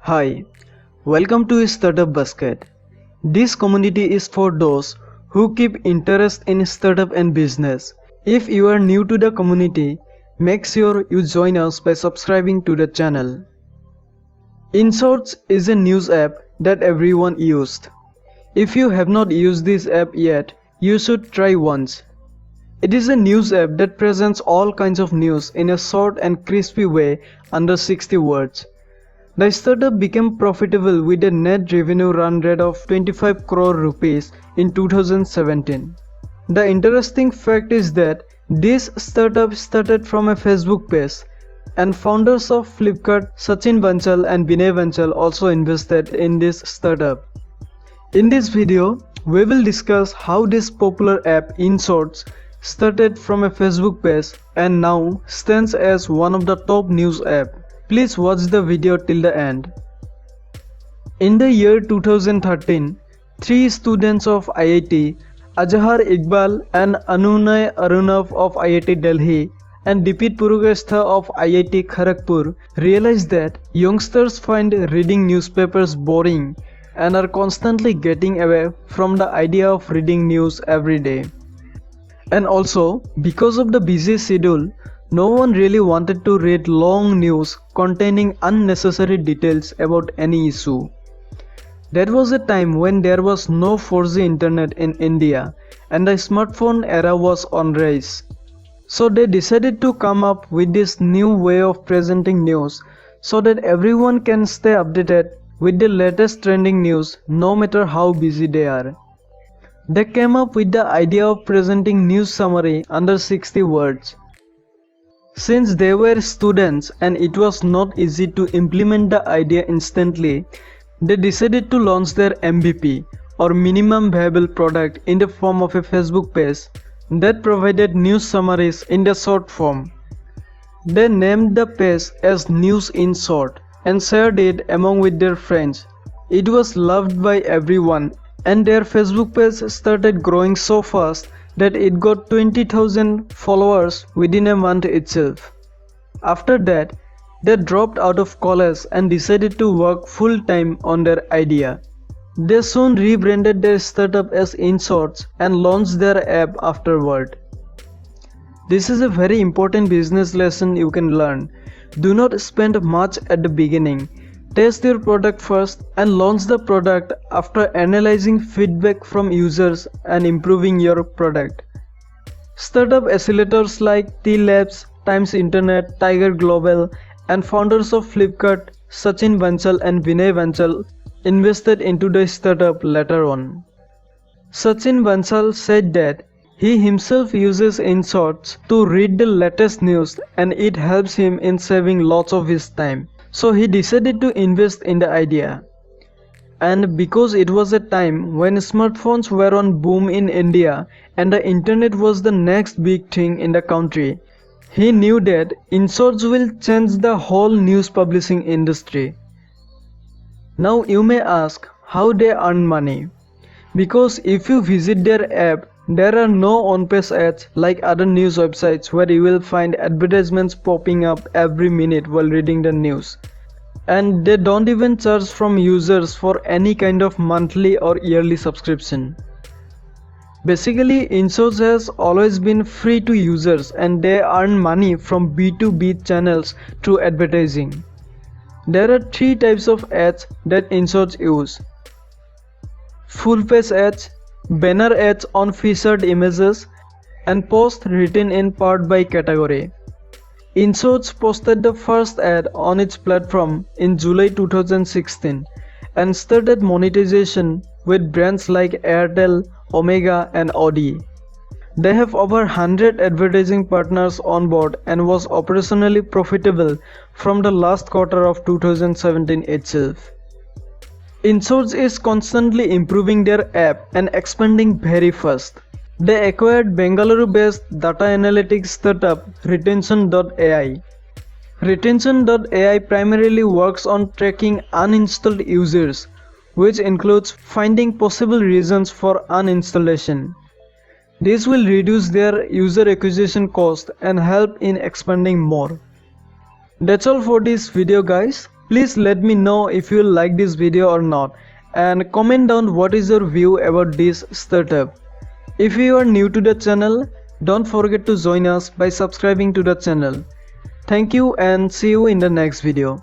Hi, welcome to Startup Basket. This community is for those who keep interest in startup and business. If you are new to the community, make sure you join us by subscribing to the channel. InShorts is a news app that everyone used. If you have not used this app yet, you should try once. It is a news app that presents all kinds of news in a short and crispy way under 60 words. The startup became profitable with a net revenue run rate of 25 crore rupees in 2017. The interesting fact is that this startup started from a Facebook page, and founders of Flipkart, Sachin Bansal and Vinay Bansal also invested in this startup. In this video, we will discuss how this popular app InShorts started from a Facebook page and now stands as one of the top news apps. Please watch the video till the end. In the year 2013, three students of IIT, Azhar Iqbal and Anunay Arunav of IIT Delhi and Dipit Purugastha of IIT Kharagpur realized that youngsters find reading newspapers boring and are constantly getting away from the idea of reading news every day. And also, because of the busy schedule, no one really wanted to read long news containing unnecessary details about any issue. That was a time when there was no 4G internet in India and the smartphone era was on rise. So they decided to come up with this new way of presenting news so that everyone can stay updated with the latest trending news no matter how busy they are. They came up with the idea of presenting news summary under 60 words. Since they were students and it was not easy to implement the idea instantly, they decided to launch their MVP or minimum viable product in the form of a Facebook page that provided news summaries in the short form. They named the page as News in Short and shared it among with their friends. It was loved by everyone and their Facebook page started growing so fast that it got 20,000 followers within a month itself. After that, they dropped out of college and decided to work full-time on their idea. They soon rebranded their startup as InShorts and launched their app afterward. This is a very important business lesson you can learn. Do not spend much at the beginning. Test your product first and launch the product after analyzing feedback from users and improving your product. Startup accelerators like T-Labs, Times Internet, Tiger Global, and founders of Flipkart, Sachin Bansal and Vinay Bansal invested into the startup later on. Sachin Bansal said that he himself uses InShorts to read the latest news and it helps him in saving lots of his time. So he decided to invest in the idea. And because it was a time when smartphones were on boom in India and the internet was the next big thing in the country, he knew that InShorts will change the whole news publishing industry. Now you may ask how they earn money. Because if you visit their app, there are no on-page ads like other news websites where you will find advertisements popping up every minute while reading the news. And they don't even charge from users for any kind of monthly or yearly subscription. Basically, InShorts has always been free to users and they earn money from B2B channels through advertising. There are three types of ads that InShorts use: full page ads, banner ads on featured images, and posts written in part by category. InShorts posted the first ad on its platform in July 2016 and started monetization with brands like Airtel, Omega and Audi. They have over 100 advertising partners on board and was operationally profitable from the last quarter of 2017 itself. InShorts is constantly improving their app and expanding very fast. They acquired Bengaluru-based data analytics startup Retention.ai. Retention.ai primarily works on tracking uninstalled users, which includes finding possible reasons for uninstallation. This will reduce their user acquisition cost and help in expanding more. That's all for this video guys. Please let me know if you like this video or not, and comment down what is your view about this startup. If you are new to the channel, don't forget to join us by subscribing to the channel. Thank you and see you in the next video.